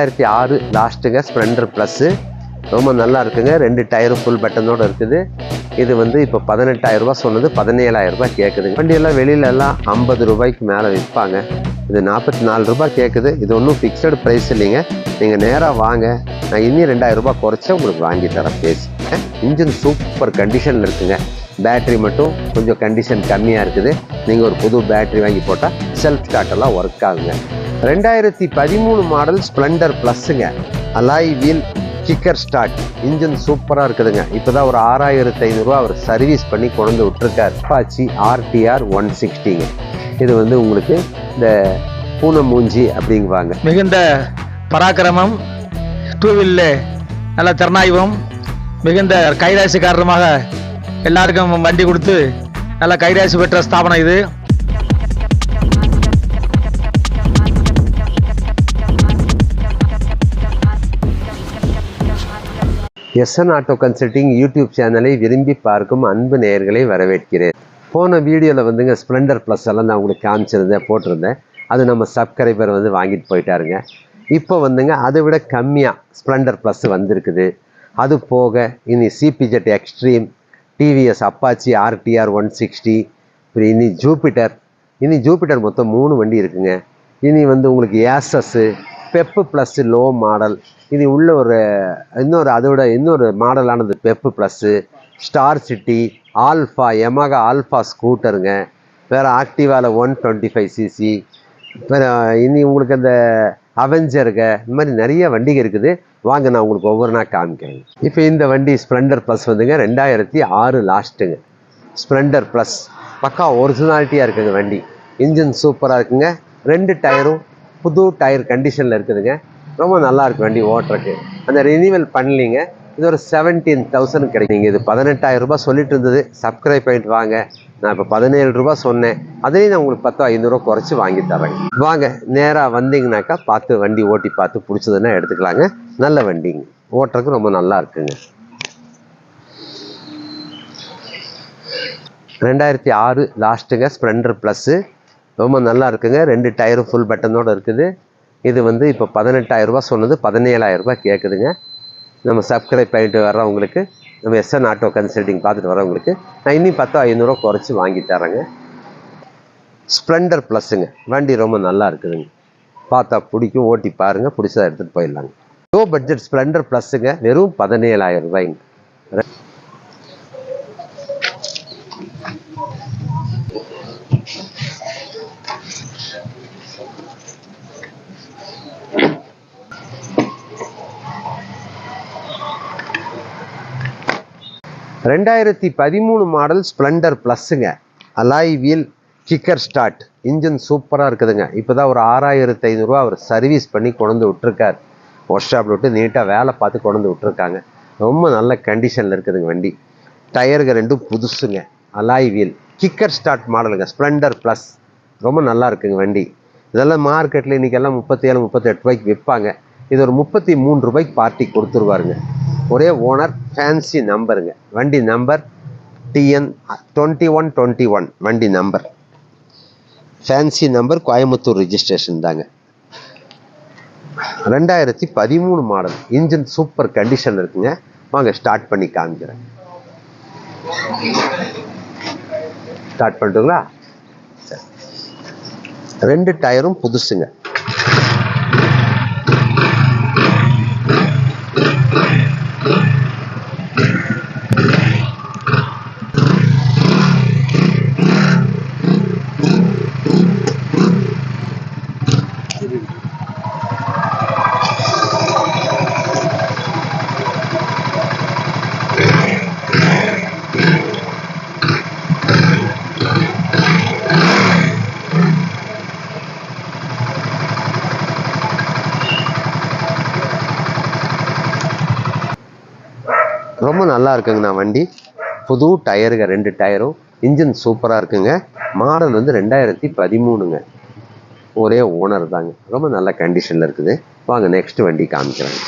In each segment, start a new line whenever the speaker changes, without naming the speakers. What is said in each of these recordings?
2006 லாஸ்ட்டுங்க Splendor plus ரொம்ப நல்லா இருக்குங்க. 2 டயரும் ஃபுல் பட்டனோடு இருக்குது. இது வந்து இப்போ 18,000 ரூபா சொன்னது 17,000 ரூபாய் கேட்குதுங்க. வண்டியெல்லாம் வெளியிலலாம் 50 ரூபாய்க்கு மேலே விற்பாங்க. இது 44 ரூபாய் கேட்குது. இது ஒன்றும் ஃபிக்ஸடு ப்ரைஸ் இல்லைங்க. நீங்கள் நேராக வாங்க, நான் இன்னும் 2000 ரூபாய் குறைச்சா உங்களுக்கு வாங்கி தரேன் பேசி. இன்ஜின் சூப்பர் கண்டிஷனில் இருக்குங்க. பேட்ரி மட்டும் கொஞ்சம் கண்டிஷன் கம்மியாக இருக்குது. நீங்கள் ஒரு புது பேட்ரி வாங்கி போட்டால் செல்ஃப் ஸ்டார்ட்டெல்லாம் ஒர்க் ஆகுங்க. 2013 மாடல் ஸ்ப்ளெண்டர் ப்ளஸ்ஸுங்க. Alloy wheel kicker start, engine சூப்பராக இருக்குதுங்க. இப்போ தான் ஒரு 6,500 ரூபா அவர் சர்வீஸ் பண்ணி கொண்டு விட்டுருக்கார். Apache RTR 160ங்க. இது வந்து உங்களுக்கு இந்த பூனை மூஞ்சி அப்படிங்குவாங்க.
மிகுந்த பராக்கிரமம், டூ வீலில் நல்ல திறனாய்வும், மிகுந்த கைராசி காரணமாக எல்லாருக்கும் வண்டி கொடுத்து நல்ல கைராசி பெற்ற ஸ்தாபனம் இது.
SN ஆட்டோ கன்சல்டிங் யூடியூப் சேனலை விரும்பி பார்க்கும் அன்பு நேயர்களை வரவேற்கிறேன். போன வீடியோவில் வந்துங்க ஸ்ப்ளெண்டர் ப்ளஸ் எல்லாம் நான் உங்களுக்கு காமிச்சிருந்தேன், போட்டிருந்தேன். அது நம்ம சப்ஸ்கிரைபர் வந்து வாங்கிட்டு போயிட்டாருங்க. இப்போ வந்துங்க அதை விட கம்மியாக ஸ்ப்ளெண்டர் ப்ளஸ் வந்திருக்குது. அது போக இனி CPZ extreme, TVS Apache RTR 160, அப்புறம் இனி ஜூபிட்டர் மொத்தம் 3 வண்டி இருக்குங்க. இனி வந்து உங்களுக்கு Access, Pep plus low model, இது உள்ள இன்னொரு மாடலானது Pep plus, Star City, Alpha, Yamaha Alpha ஸ்கூட்டருங்க. வேறு ஆக்டிவாவில் 125cc, வேறு இனி உங்களுக்கு அந்த அவெஞ்சருங்க. இந்த மாதிரி நிறைய வண்டிகள் இருக்குது. வாங்க நான் உங்களுக்கு ஒவ்வொரு நாள் காமிக்கிறேன். இப்போ இந்த வண்டி ஸ்ப்ளெண்டர் ப்ளஸ் வந்துங்க 2006 லாஸ்ட்டுங்க. ஸ்ப்ளெண்டர் ப்ளஸ் பக்கா ஒரிஜினாலிட்டியாக இருக்குங்க வண்டி. இன்ஜின் சூப்பராக இருக்குங்க. 2 டயரும் புது டயர் கண்டிஷனில் இருக்குதுங்க. ரொம்ப நல்லா இருக்கு வண்டி ஓட்டுறக்கு. அந்த ரினிவல் பண்ணலிங்க. இது ஒரு 17,000 கிடைக்குங்க. இது 18,000 ரூபாய் சொல்லிட்டு இருந்தது. சப்ஸ்கிரைப் பண்ணிட்டு வாங்க. நான் இப்போ 17 ரூபாய் சொன்னேன். அதையும் நான் உங்களுக்கு 10,500 ரூபா குறைச்சி வாங்கி தரேங்க. வாங்க நேராக வந்தீங்கன்னாக்கா பார்த்து வண்டி ஓட்டி பார்த்து பிடிச்சதுன்னா எடுத்துக்கலாங்க. நல்ல வண்டிங்க, ஓட்டுறதுக்கு ரொம்ப நல்லா இருக்குங்க. 2006 லாஸ்ட்டுங்க ஸ்ப்ளெண்டர் ப்ளஸ்ஸு ரொம்ப நல்லா இருக்குங்க. 2 டயரும் ஃபுல் பட்டனோடு இருக்குது. இது வந்து இப்போ 18,000 ரூபா சொன்னது 17,000 ரூபாய் கேட்குதுங்க. நம்ம சப்ஸ்கிரைப் பண்ணிட்டு வர்றவங்களுக்கு, நம்ம SN ஆட்டோ கன்சல்டிங் பார்த்துட்டு வரவங்களுக்கு நான் இன்னும் 10,500 ரூபா குறைச்சி வாங்கி தரேங்க. ஸ்ப்ளெண்டர் ப்ளஸ்ஸுங்க வண்டி ரொம்ப நல்லா இருக்குதுங்க. பார்த்தா பிடிக்கும், ஓட்டி பாருங்கள், பிடிச்சதா எடுத்துகிட்டு போயிடலாங்க. லோ பட்ஜெட் ஸ்ப்ளெண்டர் ப்ளஸ்ஸுங்க வெறும் 17,000 ரூபாய்ங்க. ரெண்டாயிரத்தி 13 மாடல் ஸ்ப்ளெண்டர் ப்ளஸ்ஸுங்க. Alloy wheel kicker start, engine சூப்பராக இருக்குதுங்க. இப்போ தான் ஒரு 6,500 ரூபா அவர் சர்வீஸ் பண்ணி கொண்டு விட்டுருக்கார். ஒர்க் ஷாப்பில் விட்டு நீட்டாக வேலை பார்த்து கொண்டு விட்டுருக்காங்க. ரொம்ப நல்ல கண்டிஷனில் இருக்குதுங்க வண்டி. டயருக்கு 2 புதுசுங்க. அலாய் வீல் கிக்கர் ஸ்டார்ட் மாடலுங்க. ஸ்ப்ளெண்டர் ப்ளஸ் ரொம்ப நல்லா இருக்குங்க வண்டி. இதெல்லாம் மார்க்கெட்டில் இன்றைக்கெல்லாம் 37, 38 ரூபாய்க்கு விற்பாங்க. இது ஒரு 33 ரூபாய்க்கு பார்ட்டி கொடுத்துருவாருங்க. ஒரே ஓனர், ஃபேன்சி நம்பருங்க. வண்டி நம்பர் TN 2121 வண்டி number, fancy number, Coimbatore registration தாங்க. 2013 மாடல், இன்ஜின் சூப்பர் கண்டிஷன் இருக்குங்க. வாங்க ஸ்டார்ட் பண்ணி காமிக்கிறேன். ஸ்டார்ட் பண்ணிட்டுங்களா? 2 டயரும் புதுசுங்க. ரொம்ப நல்லா இருக்குங்கண்ணா வண்டி. புது டயருங்க 2 டயரும். இன்ஜின் சூப்பராக இருக்குங்க. மாடல் வந்து 2013ங்க. ஒரே ஓனர் தாங்க. ரொம்ப நல்ல கண்டிஷனில் இருக்குது. வாங்க நெக்ஸ்ட் வண்டி காமிக்கிறேன்.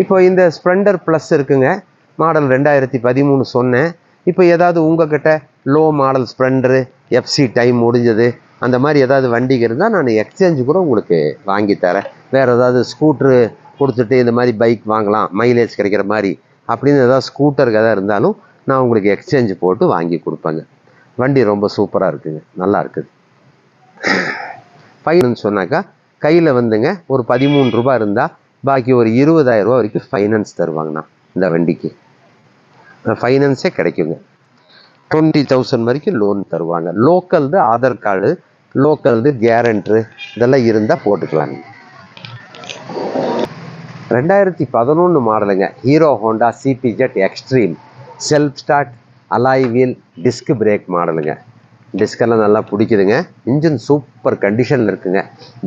இப்போ இந்த ஸ்ப்ளெண்டர் ப்ளஸ் இருக்குங்க, மாடல் 2013 சொன்னேன். இப்போ ஏதாவது உங்ககிட்ட low model Splendor, FC time முடிஞ்சது அந்த மாதிரி ஏதாவது வண்டிக்கு இருந்தால் நான் எக்ஸ்சேஞ்சு கூட உங்களுக்கு வாங்கி தரேன். வேறு ஏதாவது ஸ்கூட்ரு கொடுத்துட்டு இந்த மாதிரி பைக் வாங்கலாம் மைலேஜ் கிடைக்கிற மாதிரி அப்படின்னு ஏதாவது ஸ்கூட்டருக்கு எதாவது இருந்தாலும் நான் உங்களுக்கு எக்ஸ்சேஞ்சு போட்டு வாங்கி கொடுப்பேங்க. வண்டி ரொம்ப சூப்பராக இருக்குங்க, நல்லா இருக்குது. ஃபைனான்ஸ் சொன்னாக்கா கையில் வந்துங்க ஒரு 13 ரூபா இருந்தால் பாக்கி ஒரு 20,000 ரூபா வரைக்கும் ஃபைனான்ஸ் தருவாங்கண்ணா. இந்த வண்டிக்கு ஃபைனான்ஸே கிடைக்குங்க. 20,000 வரைக்கும் லோன் தருவாங்க. லோக்கல்து ஆதார் கார்டு, லோக்கல்து கேரண்ட்ரு இதெல்லாம் இருந்தால் போட்டுக்கலாங்க. 2011 மாடலுங்க, Hero Honda CBZ Xtreme, self start, alloy wheel, disc brake மாடலுங்க. டிஸ்கெல்லாம் நல்லா பிடிக்குதுங்க. இன்ஜின் சூப்பர் கண்டிஷனில் இருக்குங்க.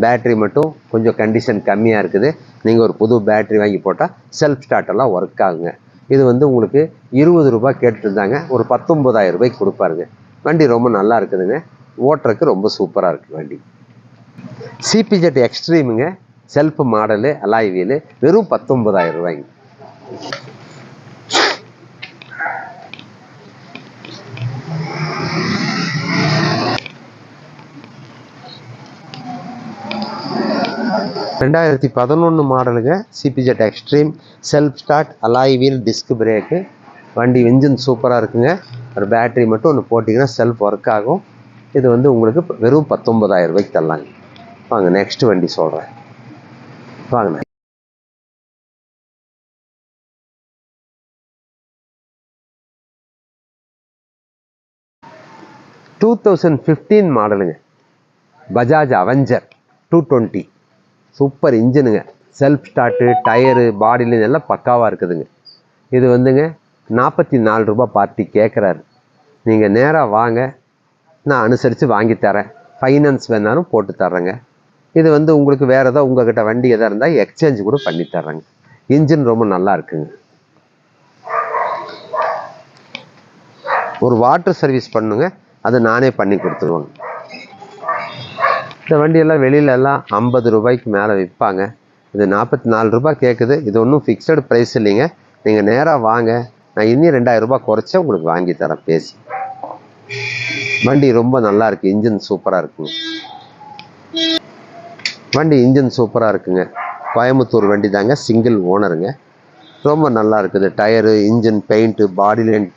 பேட்ரி மட்டும் கொஞ்சம் கண்டிஷன் கம்மியாக இருக்குது. நீங்கள் ஒரு புது பேட்ரி வாங்கி போட்டால் செல்ஃப் ஸ்டார்ட்டெல்லாம் ஒர்க் ஆகுங்க. இது வந்து உங்களுக்கு 20 ரூபா கேட்டுருந்தாங்க, ஒரு 19,000 ரூபாய்க்கு கொடுப்பாருங்க. வண்டி ரொம்ப நல்லா இருக்குதுங்க, ஓட்டுறதுக்கு ரொம்ப சூப்பராக இருக்குது வண்டி. சிபிஜெட் எக்ஸ்ட்ரீமுங்க, செல்ஃப் மாடலு, அலாய் வீலு, வெறும் 19,000 ரூபாய்ங்க. ரெண்டாயிரத்தி 11 மாடலுங்க, CBZ Xtreme, self start, alloy wheel, disc brake. வண்டி இன்ஜின் சூப்பராக இருக்குங்க. ஒரு பேட்ரி மட்டும் ஒன்று போட்டிங்கன்னா செல்ஃப் ஒர்க் ஆகும். இது வந்து உங்களுக்கு வெறும் 19,000 ரூபாய்க்கு தரலாங்க. வாங்க நெக்ஸ்ட் வண்டி சொல்கிறேன், வாங்க. 2015 மாடலுங்க, பஜாஜ் அவெஞ்சர் 220, சூப்பர் இன்ஜினுங்க. செல்ஃப் ஸ்டார்ட்டு, டயரு, பாடியில் எல்லாம் பக்காவாக இருக்குதுங்க. இது வந்துங்க 44 ரூபா பார்ட்டி கேட்குறாரு. நீங்கள் நேராக வாங்க, நான் அனுசரித்து வாங்கி தரேன். ஃபைனான்ஸ் வேணாலும் போட்டு தர்றேங்க. இது வந்து உங்களுக்கு வேறு ஏதாவது உங்கள்கிட்ட வண்டி எதாவது இருந்தால் எக்ஸ்சேஞ்சு கூட பண்ணி தர்றேங்க. இன்ஜின் ரொம்ப நல்லா இருக்குங்க. ஒரு வாட்டர் சர்வீஸ் பண்ணுங்க, அதை நானே பண்ணி கொடுத்துருவேங்க. இந்த வண்டியெல்லாம் வெளியிலலாம் 50 ரூபாய்க்கு மேலே விற்பாங்க. இது 44 ரூபா கேட்குது. இது ஒன்றும் ஃபிக்ஸடு ப்ரைஸ் இல்லைங்க. நீங்கள் நேராக வாங்க, நான் இன்னும் 2,000 ரூபாய் குறைச்சா உங்களுக்கு வாங்கி தரேன் பேசி. வண்டி ரொம்ப நல்லா இருக்குது, இன்ஜின் சூப்பராக இருக்குங்க. வண்டி இன்ஜின் சூப்பராக இருக்குங்க. கோயம்புத்தூர் வண்டி தாங்க, சிங்கிள் ஓனருங்க. ரொம்ப நல்லா இருக்குது. டயரு, இன்ஜின், பெயிண்ட்டு, பாடி லைன்,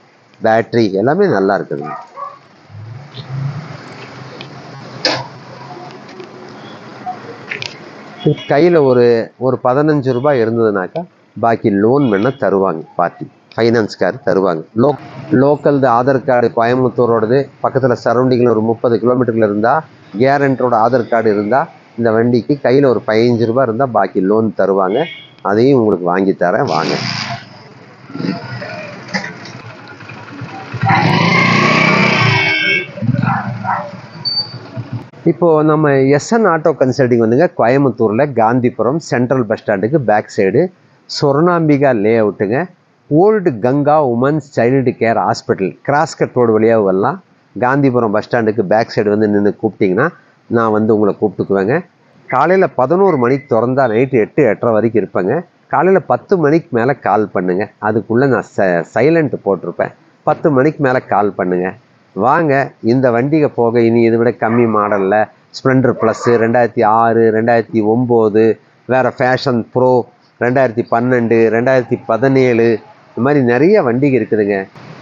பேட்ரி எல்லாமே நல்லா இருக்குதுங்க. கையில் ஒரு 15 ரூபாய் இருந்ததுனாக்கா பாக்கி லோன் வேணால் தருவாங்க, பார்ட்டி ஃபைனான்ஸ்கார் தருவாங்க. லோக்கல்து ஆதார் கார்டு கோயம்புத்தூரோடது, பக்கத்தில் சரௌண்டிங்கில் ஒரு 30 கிலோமீட்டரில் இருந்தால், கேரண்டரோட ஆதார் கார்டு இருந்தால் இந்த வண்டிக்கு கையில் ஒரு 15 ரூபாய் இருந்தால் பாக்கி லோன் தருவாங்க. அதையும் உங்களுக்கு வாங்கி தரேன், வாங்க. இப்போது நம்ம எஸ்என் ஆட்டோ கன்சல்டிங் வந்துங்க கோயம்புத்தூரில் காந்திபுரம் சென்ட்ரல் பஸ் ஸ்டாண்டுக்கு பேக் சைடு சொர்ணாம்பிகா லே அவுட்டுங்க. Old Ganga women's child care hospital crosscut road வழியாக வரலாம். காந்திபுரம் பஸ் ஸ்டாண்டுக்கு பேக் சைடு வந்து நின்று கூப்பிட்டிங்கன்னா நான் வந்து உங்களை கூப்பிட்டுக்குவேங்க. காலையில் 11 மணிக்கு திறந்தா நைட்டு 8-8:30 வரைக்கும் இருப்பேங்க. காலையில் 10 மணிக்கு மேலே கால் பண்ணுங்கள். அதுக்குள்ளே நான் சைலண்ட்டு போட்டிருப்பேன். 10 மணிக்கு மேலே கால் பண்ணுங்கள், வாங்க. இந்த வண்டிக்கு போக இனி இதை விட கம்மி மாடலில் ஸ்ப்ளெண்டர் ப்ளஸ்ஸு 2006, 2009, வேறு ஃபேஷன் ப்ரோ 2012, 2017 இந்த மாதிரி நிறைய வண்டிகள் இருக்குதுங்க.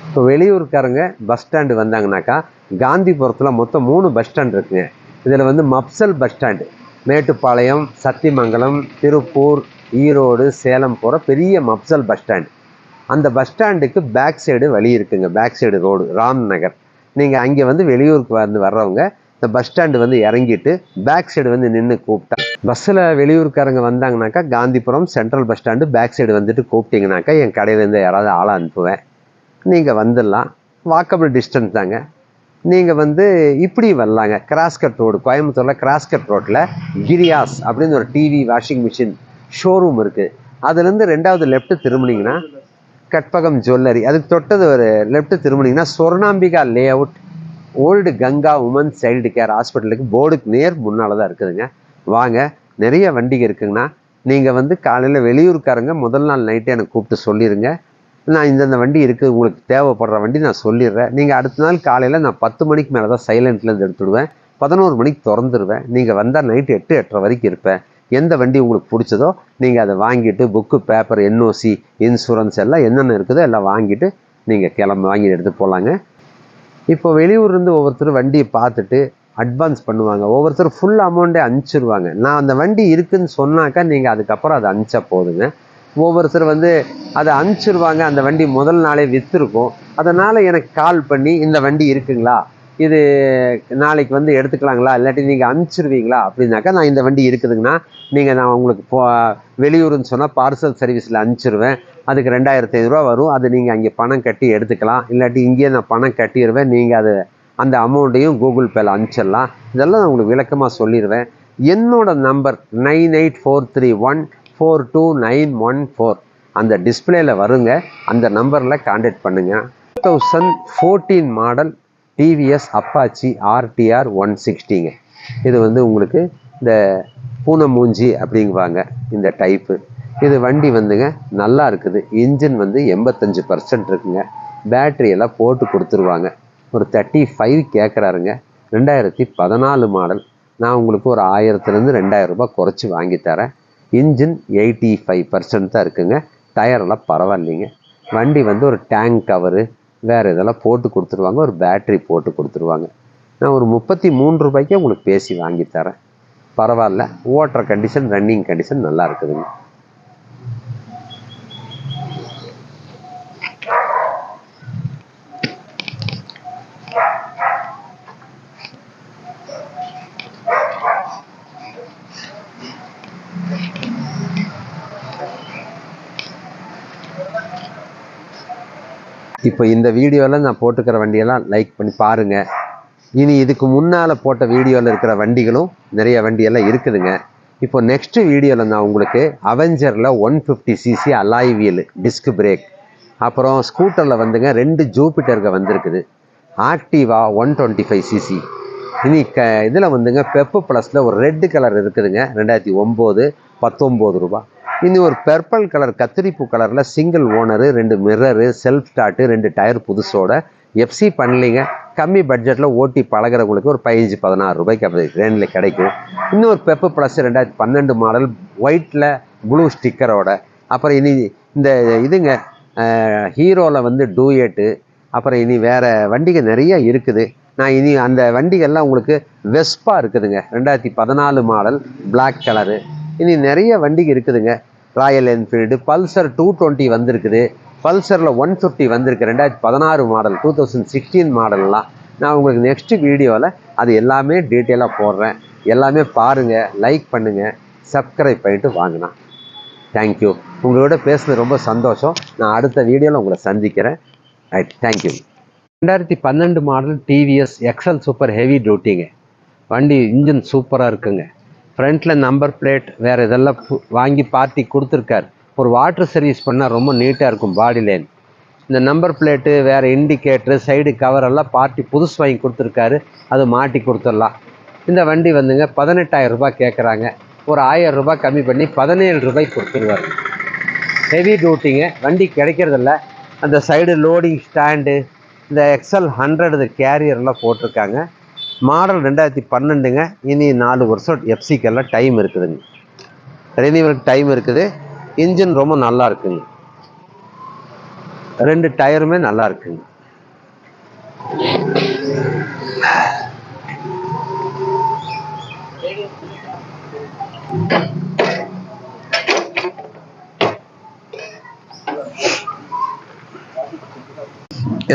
இப்போ வெளியூருக்காரங்க பஸ் ஸ்டாண்டு வந்தாங்கனாக்கா காந்திபுரத்தில் மொத்தம் 3 பஸ் ஸ்டாண்ட் இருக்குங்க. இதில் வந்து மப்சல் பஸ் ஸ்டாண்டு, மேட்டுப்பாளையம், சத்தியமங்கலம், திருப்பூர், ஈரோடு, சேலம் போகிற பெரிய மப்சல் பஸ் ஸ்டாண்டு. அந்த பஸ் ஸ்டாண்டுக்கு பேக் சைடு வழி இருக்குங்க, பேக் சைடு ரோடு ராம் நகர். நீங்கள் அங்கே வந்து வெளியூருக்கு வர்றவங்க இந்த பஸ் ஸ்டாண்டு வந்து இறங்கிட்டு பேக் சைடு வந்து நின்று கூப்பிட்டா, பஸ்ஸில் வெளியூருக்காரங்க வந்தாங்கனாக்கா Gandhipuram central bus stand back side வந்துட்டு கூப்பிட்டிங்கனாக்கா என் கடையிலேருந்து யாராவது ஆளை அனுப்புவேன். நீங்கள் வந்துடலாம், வாக்கபிள் டிஸ்டன்ஸ் தாங்க. நீங்கள் வந்து இப்படி வரலாங்க, கிராஸ்கட் ரோடு, கோயம்புத்தூரில் கிராஸ்கட் ரோட்டில் கிரியாஸ் அப்படின்னு ஒரு டிவி வாஷிங் மிஷின் ஷோரூம் இருக்குது. அதுலேருந்து 2வது லெஃப்ட்டு திரும்பினீங்கன்னா கற்பகம் ஜுவல்லரி, அதுக்கு தொட்டது ஒரு லெஃப்ட்டு திரும்பினீங்கன்னா Swarnambika layout old Ganga women's child care ஹாஸ்பிட்டலுக்கு போர்டுக்கு நேர் முன்னால் தான் இருக்குதுங்க. வாங்க, நிறைய வண்டிகள் இருக்குங்கண்ணா. நீங்கள் வந்து காலையில் வெளியூர்காரங்க முதல் நாள் நைட்டே எனக்கு கூப்பிட்டு சொல்லிடுங்க, நான் இந்தந்த வண்டி இருக்குது, உங்களுக்கு தேவைப்படுற வண்டி நான் சொல்லிடுறேன். நீங்கள் அடுத்த நாள் காலையில் நான் 10 மணிக்கு மேலே தான் சைலண்ட்லேருந்து எடுத்துடுவேன், 11 மணிக்கு திறந்துடுவேன். நீங்கள் வந்தால் நைட்டு 8, 8:30 வரைக்கும் இருப்பேன். எந்த வண்டி உங்களுக்கு பிடிச்சதோ நீங்கள் அதை வாங்கிட்டு புக்கு, பேப்பர், என்ஓசி, இன்சூரன்ஸ் எல்லாம் என்னென்ன இருக்குதோ எல்லாம் வாங்கிட்டு நீங்கள் வாங்கி எடுத்து போகலாங்க. இப்போ வெளியூர்லேருந்து ஒவ்வொருத்தர் வண்டியை பார்த்துட்டு அட்வான்ஸ் பண்ணுவாங்க, ஒவ்வொருத்தர் ஃபுல் அமௌண்ட்டே அனுப்பிச்சிடுவாங்க. நான் அந்த வண்டி இருக்குதுன்னு சொன்னாக்கா நீங்கள் அதுக்கப்புறம் அதை அனுப்பிச்சா போதுங்க. ஒவ்வொருத்தர் வந்து அதை அனுப்பிச்சிடுவாங்க, அந்த வண்டி முதல் நாளே விற்றுருக்கும். அதனால் எனக்கு கால் பண்ணி இந்த வண்டி இருக்குங்களா, இது நாளைக்கு வந்து எடுத்துக்கலாங்களா, இல்லாட்டி நீங்கள் அனுப்பிச்சிடுவீங்களா அப்படின்னாக்கா, நான் இந்த வண்டி இருக்குதுங்கண்ணா, நான் உங்களுக்கு வெளியூருன்னு சொன்னால் பார்சல் சர்வீஸில் அனுப்பிச்சிடுவேன், அதுக்கு 2500 ரூபா வரும், அது நீங்கள் அங்கே பணம் கட்டி எடுத்துக்கலாம், இல்லாட்டி இங்கேயே நான் பணம் கட்டிடுவேன், நீங்கள் அது அந்த அமௌண்ட்டையும் கூகுள் பேல அனுப்பிச்சிடலாம். இதெல்லாம் நான் உங்களுக்கு விளக்கமாக சொல்லிடுவேன். என்னோட நம்பர் 9843142914 அந்த டிஸ்பிளேல வருங்க, அந்த நம்பரில் கான்டாக்ட் பண்ணுங்கள். 2014 மாடல் டிவிஎஸ் அப்பாச்சி RTR 160ங்க. இது வந்து உங்களுக்கு இந்த பூனை மூஞ்சி அப்படிங்குவாங்க இந்த டைப்பு. இது வண்டி வந்துங்க நல்லா இருக்குது. இன்ஜின் வந்து 85% இருக்குங்க. பேட்ரி எல்லாம் போட்டு கொடுத்துருவாங்க. ஒரு 35 கேட்குறாருங்க. 2014 மாடல். நான் உங்களுக்கு ஒரு 1000லேருந்து 2000 ரூபாய் குறைச்சி வாங்கி தரேன். இன்ஜின் 85% தான் இருக்குங்க. டயரெல்லாம் பரவாயில்லைங்க. வண்டி வந்து ஒரு டேங்க் கவரு வேறு இதெல்லாம் போட்டு கொடுத்துருவாங்க, ஒரு பேட்ரி போட்டு கொடுத்துருவாங்க. நான் ஒரு 33 ரூபாய்க்கு உங்களுக்கு பேசி வாங்கி தரேன். பரவாயில்ல, ஓட்டுற கண்டிஷன், ரன்னிங் கண்டிஷன் நல்லா இருக்குதுங்க. இப்போ இந்த வீடியோவில் நான் போட்டுக்கிற வண்டியெல்லாம் லைக் பண்ணி பாருங்கள். இனி இதுக்கு முன்னால் போட்ட வீடியோவில் இருக்கிற வண்டிகளும் நிறைய வண்டியெல்லாம் இருக்குதுங்க. இப்போ நெக்ஸ்ட்டு வீடியோவில் நான் உங்களுக்கு அவெஞ்சரில் 150cc alloy wheel disc brake, அப்புறம் ஸ்கூட்டரில் வந்துங்க 2 ஜூபிட்டருங்க வந்திருக்குது, ஆக்டிவா 125cc. இனி இதில் வந்துங்க பெப்பு ப்ளஸில் ஒரு ரெட்டு கலர் இருக்குதுங்க, 2009, 19 ரூபா. இனி ஒரு பர்பிள் கலர் கத்திரிப்பூ கலரில் single owner, 2 mirror, self start, 2 tyre புதுசோட, எஃப்சி பண்ணலிங்க. கம்மி பட்ஜெட்டில் ஓட்டி பழகிறவங்களுக்கு ஒரு 15-16 ரூபாய்க்கு அப்படி ரேஞ்சில் கிடைக்கும். இன்னொரு பெப்பு ப்ளஸ் 2012 மாடல் ஒயிட்டில் ப்ளூ ஸ்டிக்கரோட. அப்புறம் இனி இந்த இதுங்க ஹீரோவில் வந்து டூயட்டு, அப்புறம் இனி வேறு வண்டிகள் நிறைய இருக்குது. நான் இனி அந்த வண்டிகள்லாம் உங்களுக்கு வெஸ்பா இருக்குதுங்க, 2014 மாடல் பிளாக் கலரு. இனி நிறைய வண்டிகள் இருக்குதுங்க. ராயல் என்ஃபீல்டு, பல்சர் 220 வந்திருக்குது, பல்சரில் 150 வந்திருக்கு, 2016 மாடல், 2016 மாடல்லாம். நான் உங்களுக்கு நெக்ஸ்ட்டு வீடியோவில் அது எல்லாமே டீட்டெயிலாக போடுறேன். எல்லாமே பாருங்கள், லைக் பண்ணுங்கள், சப்ஸ்கிரைப் பண்ணிட்டு வாங்கினா. தேங்க்யூ. உங்களோட பேசுனது ரொம்ப சந்தோஷம். நான் அடுத்த வீடியோவில் உங்களை சந்திக்கிறேன். Right, thank you. 2012 model TVS Excel super heavy டியூட்டிங்க. வண்டி இன்ஜின் சூப்பராக இருக்குங்க. ஃப்ரண்ட்டில் நம்பர் பிளேட் வேறு இதெல்லாம் வாங்கி பார்ட்டி கொடுத்துருக்காரு. ஒரு வாட்டர் சர்வீஸ் பண்ணால் ரொம்ப நீட்டாக இருக்கும் பாடி லைன். இந்த நம்பர் பிளேட்டு வேறு இண்டிகேட்ரு சைடு கவரெல்லாம் பார்ட்டி புதுசு வாங்கி கொடுத்துருக்காரு, அது மாட்டி கொடுத்துடலாம். இந்த வண்டி வந்துங்க 18,000 ரூபாய் கேட்குறாங்க. ஒரு 1000 ரூபாய் கம்மி பண்ணி 17 ரூபாய்க்கு கொடுத்துருவாரு. ஹெவி டியூட்டிங்க. வண்டி கிடைக்கிறதில்ல. அந்த சைடு லோடிங் ஸ்டாண்டு, இந்த எக்ஸல் 100 கேரியர்லாம் போட்டிருக்காங்க. மாடல் 2012ங்க. இனி 4 வருஷம் எஃப்சிக்கெல்லாம் டைம் இருக்குதுங்க, ரெனிவலுக்கு டைம் இருக்குது. இன்ஜின் ரொம்ப நல்லா இருக்குங்க, 2 டயருமே நல்லா இருக்குங்க.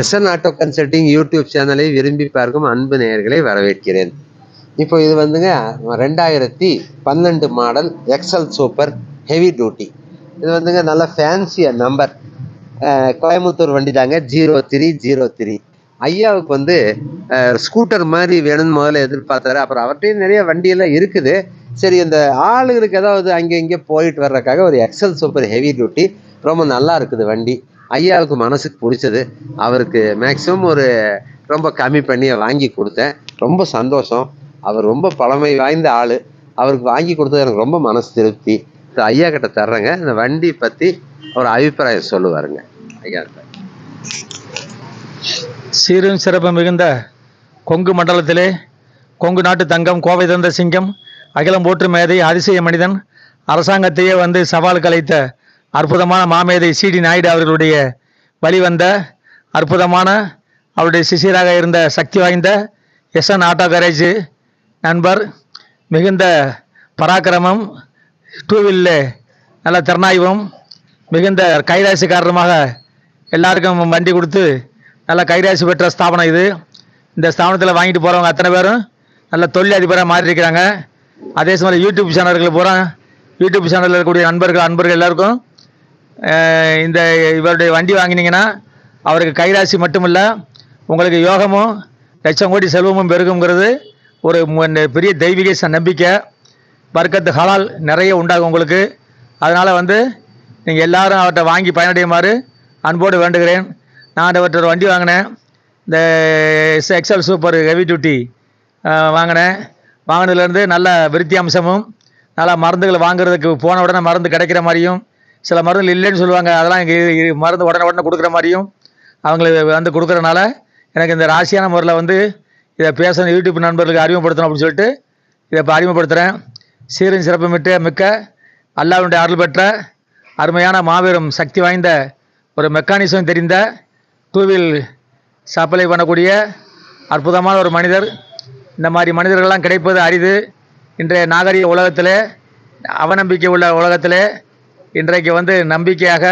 SN ஆட்டோ கன்சல்டிங் யூடியூப் சேனலை விரும்பி பார்க்கும் அன்பு நேயர்களை வரவேற்கிறேன். இப்போ இது வந்துங்க 2012 model XL super heavy duty. இது வந்துங்க நல்ல ஃபேன்சியாக நம்பர், கோயம்புத்தூர் வண்டி தாங்க, 0303. ஐயாவுக்கு வந்து ஸ்கூட்டர் மாதிரி வேணும்னு முதல்ல எதிர்பார்த்தாரு. அப்புறம் அவர்கிட்டையும் நிறைய வண்டியெல்லாம் இருக்குது. சரி, இந்த ஆளுகளுக்கு ஏதாவது அங்கே இங்கே போயிட்டு வர்றதுக்காக ஒரு எக்ஸல் சூப்பர் ஹெவி டியூட்டி ரொம்ப நல்லா இருக்குது வண்டி. ஐயாவுக்கு மனசுக்கு பிடிச்சது. அவருக்கு மேக்ஸிமம் ஒரு ரொம்ப கம்மி பண்ணி வாங்கி கொடுத்தேன். ரொம்ப சந்தோஷம். அவர் ரொம்ப பழமை வாய்ந்த ஆள். அவருக்கு வாங்கி கொடுத்தது எனக்கு ரொம்ப மனசு திருப்தி. ஐயா கிட்ட தர்றேங்க. இந்த வண்டி பற்றி ஒரு அபிப்பிராயம் சொல்லுவாருங்க ஐயா.
சீரும் சிறப்பு மிகுந்த கொங்கு மண்டலத்திலே கொங்கு நாட்டு தங்கம், கோவை தந்த சிங்கம், அகிலம் போற்று மேதை, அதிசய மனிதன், அரசாங்கத்தையே வந்து சவால் கலைத்த அற்புதமான மாமேதை சிடி நாயுடு அவர்களுடைய வழிவந்த அற்புதமான அவருடைய சிஷியராக இருந்த சக்தி வாய்ந்த எஸ்என் ஆட்டோ கரேஜ் நண்பர், மிகுந்த பராக்கிரமம், டூவீலில் நல்ல திறனாய்வும், மிகுந்த கைராசி காரணமாக எல்லாருக்கும் வண்டி கொடுத்து நல்ல கைராசி பெற்ற ஸ்தாபனம் இது. இந்த ஸ்தாபனத்தில் வாங்கிட்டு போகிறவங்க அத்தனை பேரும் நல்ல தொழில் அதிபராக மாறி இருக்கிறாங்க. அதே சமயம் யூடியூப் சேனல்கள் பூரா யூடியூப் சேனலில் இருக்கக்கூடிய அன்பர்கள் எல்லாருக்கும் இந்த இவருடைய வண்டி வாங்கினீங்கன்னா அவருக்கு கைராசி மட்டும் இல்லை, உங்களுக்கு யோகமும் லட்சம் கோடி செல்வமும் பெருகுங்கிறது ஒரு பெரிய தெய்வீக நம்பிக்கை. பர்க்கத்து ஹலால் நிறைய உண்டாகும் உங்களுக்கு. அதனால் வந்து நீங்கள் எல்லாரும் அவர்கிட்ட வாங்கி பயனடையுமாறு அன்போடு வேண்டுகிறேன். நான் அவர்கிட்ட வண்டி வாங்கினேன், இந்த எக்ஸல் சூப்பர் ஹெவி டியூட்டி வாங்கினதுலேருந்து நல்ல விருத்தி அம்சமும், நல்லா மருந்துகள் வாங்குறதுக்கு போன உடனே மருந்து கிடைக்கிற மாதிரியும், சில மருந்துகள் இல்லைன்னு சொல்லுவாங்க, அதெல்லாம் இங்கே மருந்து உடனே கொடுக்குற மாதிரியும் அவங்களுக்கு வந்து கொடுக்குறனால எனக்கு இந்த ராசியான முறையில் வந்து இதை பேசணும், யூடியூப் நண்பர்களுக்கு அறிமுகப்படுத்தணும் அப்படின்னு சொல்லிட்டு இதை இப்போ அறிமுகப்படுத்துகிறேன். சீரும் சிறப்பு மிக்க அல்லாஹ்வுடைய அருள் பெற்ற அருமையான மாபெரும் சக்தி வாய்ந்த ஒரு மெக்கானிசம் தெரிந்த டூவீல் சப்ளை பண்ணக்கூடிய அற்புதமான ஒரு மனிதர். இந்த மாதிரி மனிதர்கள்லாம் கிடைப்பது அரிது. இன்றைய நாகரிக உலகத்தில், அவநம்பிக்கை உள்ள உலகத்தில் இன்றைக்கு வந்து நம்பிக்கையாக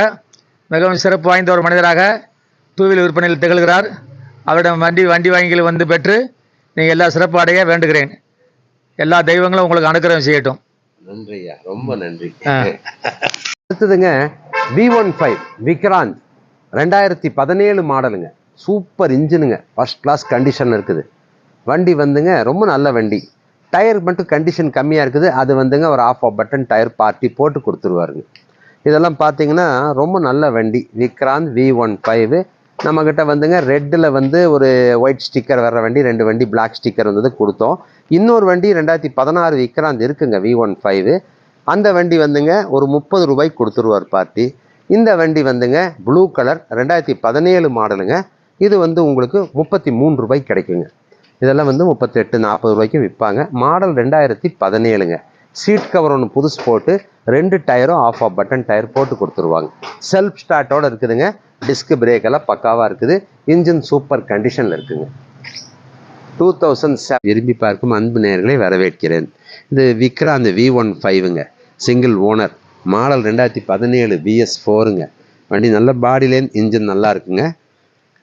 மிகவும் சிறப்பு வாய்ந்த ஒரு மனிதராக டூவீல் விற்பனையில் திகழ்கிறார். அவரிடம் வண்டி வாங்கிகள் வந்து பெற்று நீங்கள் எல்லா சிறப்பு அடைய வேண்டுகிறேன். எல்லா தெய்வங்களும் உங்களுக்கு அனுக்கிரகம் செய்யட்டும்.
நன்றியா, ரொம்ப நன்றி. அடுத்ததுங்க V15 விக்ராந்த் 2017 மாடலுங்க. சூப்பர் இன்ஜினுங்க, ஃபர்ஸ்ட் கிளாஸ் கண்டிஷன் இருக்குது. வண்டி வந்துங்க ரொம்ப நல்ல வண்டி. டயர் மட்டும் கண்டிஷன் கம்மியாக இருக்குது. அது வந்துங்க ஒரு ஆஃப் பட்டன் டயர் பார்ட்டி போட்டு கொடுத்துருவாருங்க. இதெல்லாம் பார்த்தீங்கன்னா ரொம்ப நல்ல வண்டி. விக்ராந்த் V15 நம்மக்கிட்ட வந்துங்க ரெட்டில் வந்து ஒரு ஒயிட் ஸ்டிக்கர் வர்ற வண்டி, 2 வண்டி பிளாக் ஸ்டிக்கர் வந்தது கொடுத்தோம். இன்னொரு வண்டி 2016 விக்ராந்த் இருக்குங்க V15. அந்த வண்டி வந்துங்க ஒரு 30 ரூபாய்க்கு கொடுத்துருவார் பார்ட்டி. இந்த வண்டி வந்துங்க ப்ளூ கலர் 2017 மாடலுங்க. இது வந்து உங்களுக்கு 33 ரூபாய்க்கு கிடைக்குங்க. இதெல்லாம் வந்து 38-40 ரூபாய்க்கு விற்பாங்க. மாடல் 2017ங்க. சீட் கவர் ஒன்று புதுசு போட்டு 2 டயரும் ஆஃப் பட்டன் டயர் போட்டு கொடுத்துருவாங்க. செல்ஃப் ஸ்டார்ட்டோடு இருக்குதுங்க. டிஸ்க் பிரேக் எல்லாம் பக்காவாக இருக்குது. இன்ஜின் சூப்பர் கண்டிஷனில் இருக்குங்க. 2007 விரும்பி பார்க்கும் அன்பு நேயர்களை வரவேற்கிறேன். இது விக்ராந்த் V15ங்க. Single owner. மாடல் 2017 BS4ங்க. வண்டி நல்ல பாடி லைன், இன்ஜின் நல்லா இருக்குங்க.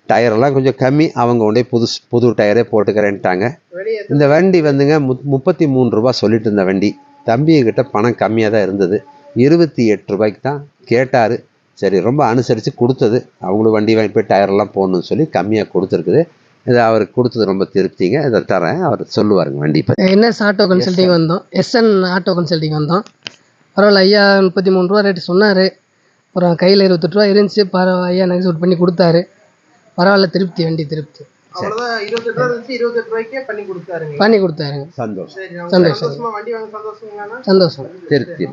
டயரெல்லாம் கொஞ்சம் கம்மி, அவங்க கொண்டே புது டயரே போட்டுக்கிறேன்ட்டாங்க. இந்த வண்டி வந்துங்க 33 ரூபா சொல்லிட்டு இருந்த வண்டி. தம்பிகிட்ட பணம் கம்மியாக தான் இருந்தது, 28 ரூபாய்க்கு தான் கேட்டார். சரி, ரொம்ப அனுசரித்து கொடுத்தது. அவங்களும் வண்டி வாங்கிட்டு போய் டயரெல்லாம் போடணும்னு சொல்லி கம்மியாக கொடுத்துருக்குது. இது அவருக்கு கொடுத்தது ரொம்ப திருப்திங்க. இதை தரேன், அவர் சொல்லுவாருங்க வண்டி பற்றி.
என்எஸ் ஆட்டோ கன்சல்டிங் வந்தோம், எஸ்என் ஆட்டோ கன்சல்டிங் வந்தோம். பரவாயில்ல, ஐயா 33 ரூபா ரேட்டு சொன்னார். அப்புறம் கையில் 28 ரூபா இருந்துச்சு, பரவாயில்ல ஐயா நெக்ஸ்ட் பண்ணி கொடுத்தாரு. பரவாயில்ல, திருப்தி, வண்டி திருப்தி.
அவ்வளவுதான், 28 ரூபா இருந்துச்சு, 28 ரூபாய்க்கே பண்ணி கொடுத்தாருங்க.
பண்ணி கொடுத்தாருங்க.
சந்தோஷம்.
சந்தோஷம்,
வண்டி வாங்க சந்தோஷம்.
சந்தோஷம்,
திருப்தி.